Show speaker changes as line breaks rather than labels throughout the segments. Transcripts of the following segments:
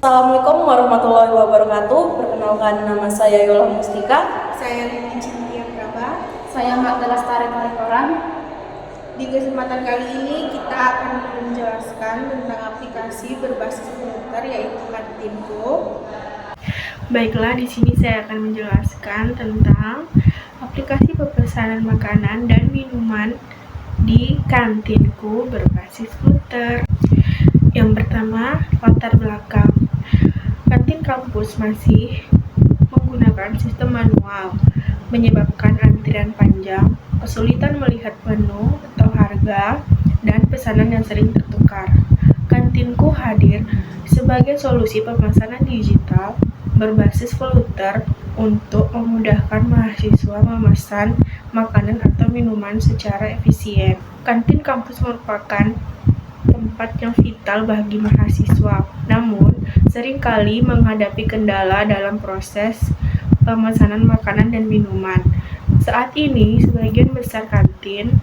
Assalamualaikum warahmatullahi wabarakatuh. Perkenalkan, nama saya Yola Mustika.
Saya Lili Cintia Praba.
Saya Mbak Lestari Talikoran.
Di kesempatan kali ini kita akan menjelaskan tentang aplikasi berbasis komputer yaitu Kantinku. Baiklah, di sini saya akan menjelaskan tentang aplikasi pemesanan makanan dan minuman di Kantinku berbasis komputer. Yang pertama, latar belakang. Kantin kampus masih menggunakan sistem manual, menyebabkan antrian panjang, kesulitan melihat menu atau harga, dan pesanan yang sering tertukar. Kantinku hadir sebagai solusi pemesanan digital berbasis komputer untuk memudahkan mahasiswa memesan makanan atau minuman secara efisien. Kantin kampus merupakan tempat yang vital bagi mahasiswa, namun seringkali menghadapi kendala dalam proses pemesanan makanan dan minuman. Saat ini, sebagian besar kantin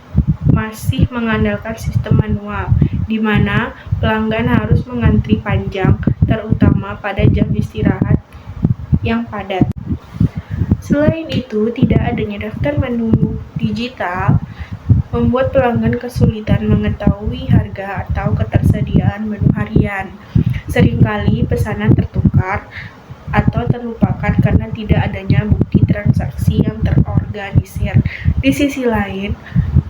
masih mengandalkan sistem manual, di mana pelanggan harus mengantri panjang, terutama pada jam istirahat yang padat. Selain itu, tidak adanya daftar menu digital membuat pelanggan kesulitan mengetahui harga atau ketersediaan menu harian. Seringkali pesanan tertukar atau terlupakan karena tidak adanya bukti transaksi yang terorganisir. Di sisi lain,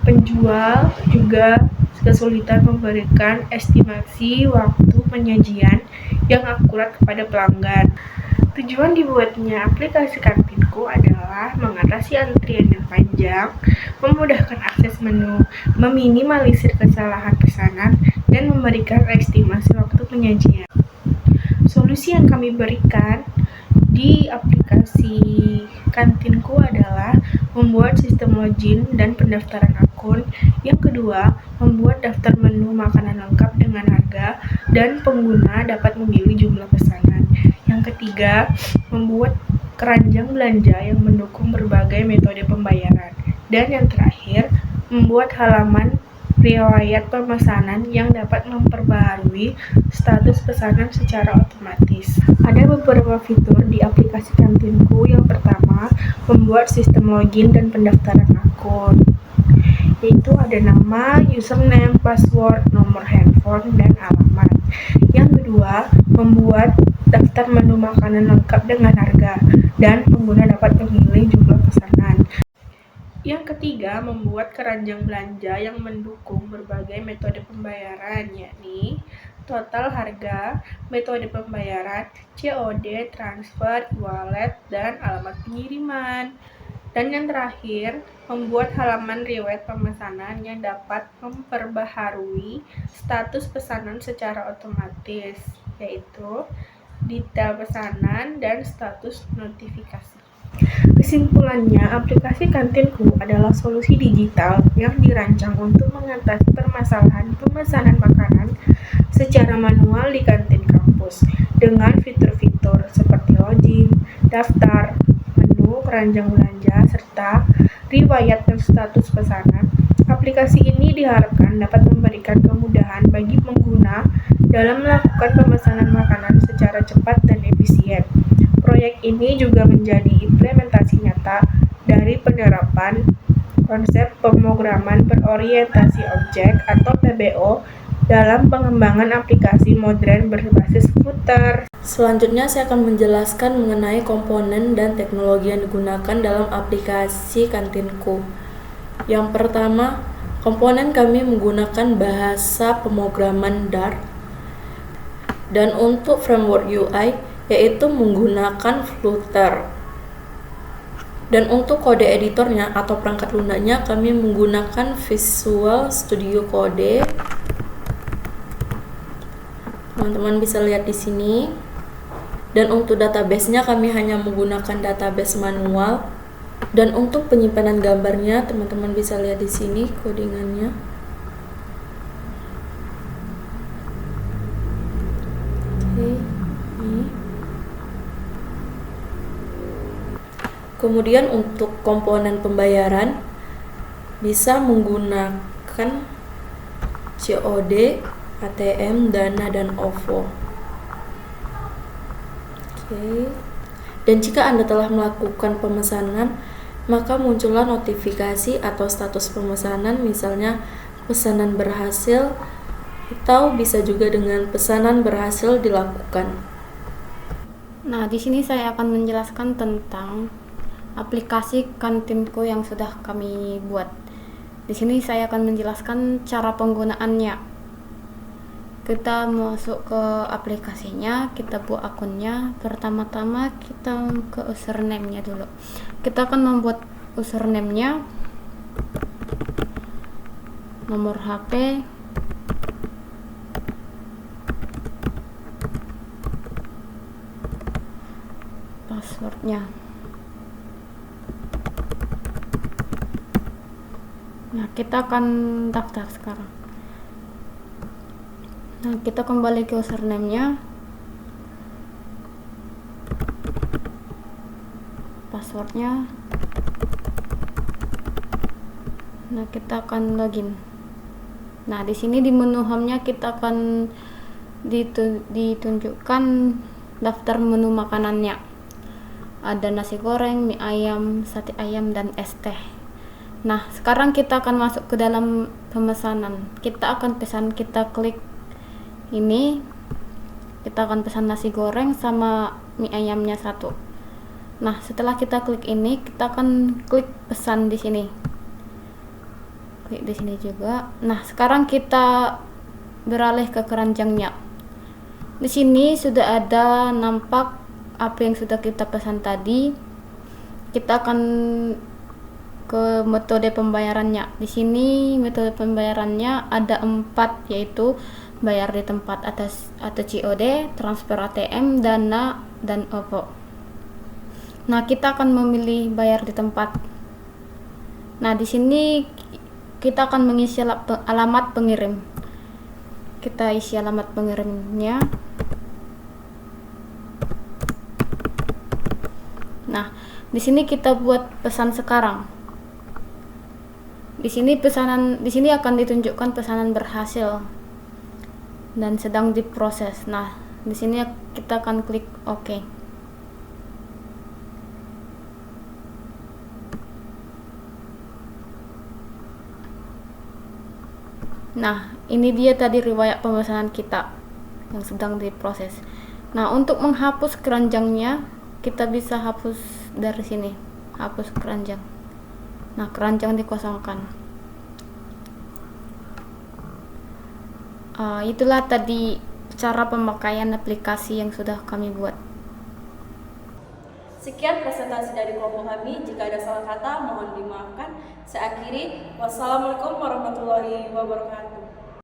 penjual juga kesulitan memberikan estimasi waktu penyajian yang akurat kepada pelanggan. Tujuan dibuatnya aplikasi Kantinku adalah mengatasi antrian yang panjang, memudahkan akses menu, meminimalisir kesalahan pesanan, dan memberikan estimasi waktu penyajian. Solusi yang kami berikan di aplikasi Kantinku adalah membuat sistem login dan pendaftaran akun. Yang kedua, membuat daftar menu makanan lengkap dengan harga dan pengguna dapat memilih jumlah pesanan. Yang ketiga, membuat keranjang belanja yang mendukung berbagai metode pembayaran. Dan yang terakhir, membuat halaman riwayat pemesanan yang dapat memperbaharui status pesanan secara otomatis. Ada beberapa fitur di aplikasi Kantinku. Yang pertama, membuat sistem login dan pendaftaran akun, yaitu ada nama, username, password, nomor handphone, dan alamat. Yang kedua, membuat daftar menu makanan lengkap dengan harga, dan pengguna dapat memilih jumlah pesanan. Yang ketiga, membuat keranjang belanja yang mendukung berbagai metode pembayaran, yakni total harga, metode pembayaran, COD, transfer, e-wallet, dan alamat pengiriman. Dan yang terakhir, membuat halaman riwayat pemesanan yang dapat memperbaharui status pesanan secara otomatis, yaitu detail pesanan dan status notifikasi. Kesimpulannya, aplikasi Kantinku adalah solusi digital yang dirancang untuk mengatasi permasalahan pemesanan makanan secara manual di kantin kampus dengan fitur-fitur seperti login, daftar, menu, keranjang belanja, serta riwayat dan status pesanan. Aplikasi ini diharapkan dapat memberikan kemudahan bagi pengguna dalam melakukan pemesanan makanan secara cepat dan efisien. Proyek ini juga menjadi implementasi nyata dari penerapan konsep pemrograman berorientasi objek atau PBO dalam pengembangan aplikasi modern berbasis komputer.
Selanjutnya saya akan menjelaskan mengenai komponen dan teknologi yang digunakan dalam aplikasi Kantinku. Yang pertama, komponen kami menggunakan bahasa pemrograman Dart, dan untuk framework UI yaitu menggunakan Flutter. Dan untuk kode editornya atau perangkat lunaknya kami menggunakan Visual Studio Code. Teman-teman bisa lihat di sini. Dan untuk database-nya kami hanya menggunakan database manual. Dan untuk penyimpanan gambarnya teman-teman bisa lihat di sini codingannya. Kemudian untuk komponen pembayaran bisa menggunakan COD, ATM, Dana, dan OVO. Oke. Dan jika Anda telah melakukan pemesanan, maka muncullah notifikasi atau status pemesanan, misalnya pesanan berhasil, atau bisa juga dengan pesanan berhasil dilakukan.
Nah, di sini saya akan menjelaskan tentang aplikasi Kantinku yang sudah kami buat. Di sini saya akan menjelaskan cara penggunaannya. Kita masuk ke aplikasinya, kita buat akunnya. Pertama-tama kita ke username-nya dulu. Kita akan membuat username-nya, nomor HP, passwordnya. Nah, kita akan daftar sekarang. Nah, kita kembali ke username-nya, passwordnya. Nah, kita akan login. Nah, di sini di menu home-nya kita akan ditunjukkan daftar menu makanannya. Ada nasi goreng, mie ayam, sate ayam, dan es teh. Nah, sekarang kita akan masuk ke dalam pemesanan. Kita akan pesan, kita klik ini, kita akan pesan nasi goreng sama mie ayamnya 1. Nah, setelah kita klik ini, kita akan klik pesan di sini. Klik di sini juga. Nah, sekarang kita beralih ke keranjangnya. Di sini sudah ada nampak apa yang sudah kita pesan tadi. Kita akan ke metode pembayarannya. Di sini metode pembayarannya ada 4, yaitu bayar di tempat atas atau COD, transfer ATM, Dana, dan OVO. Nah, kita akan memilih bayar di tempat. Nah, di sini kita akan mengisi alamat pengirim. Kita isi alamat pengirimnya. Nah, di sini kita buat pesan sekarang. Di sini akan ditunjukkan pesanan berhasil dan sedang diproses. Nah, di sini kita akan klik OK. Nah, ini dia tadi riwayat pemesanan kita yang sedang diproses. Nah, untuk menghapus keranjangnya, kita bisa hapus dari sini, hapus keranjang. Nah, keranjang dikosongkan. Itulah tadi cara pemakaian aplikasi yang sudah kami buat.
Sekian presentasi dari kelompok kami. Jika ada salah kata, mohon dimaafkan. Saya akhiri. Wassalamualaikum warahmatullahi wabarakatuh.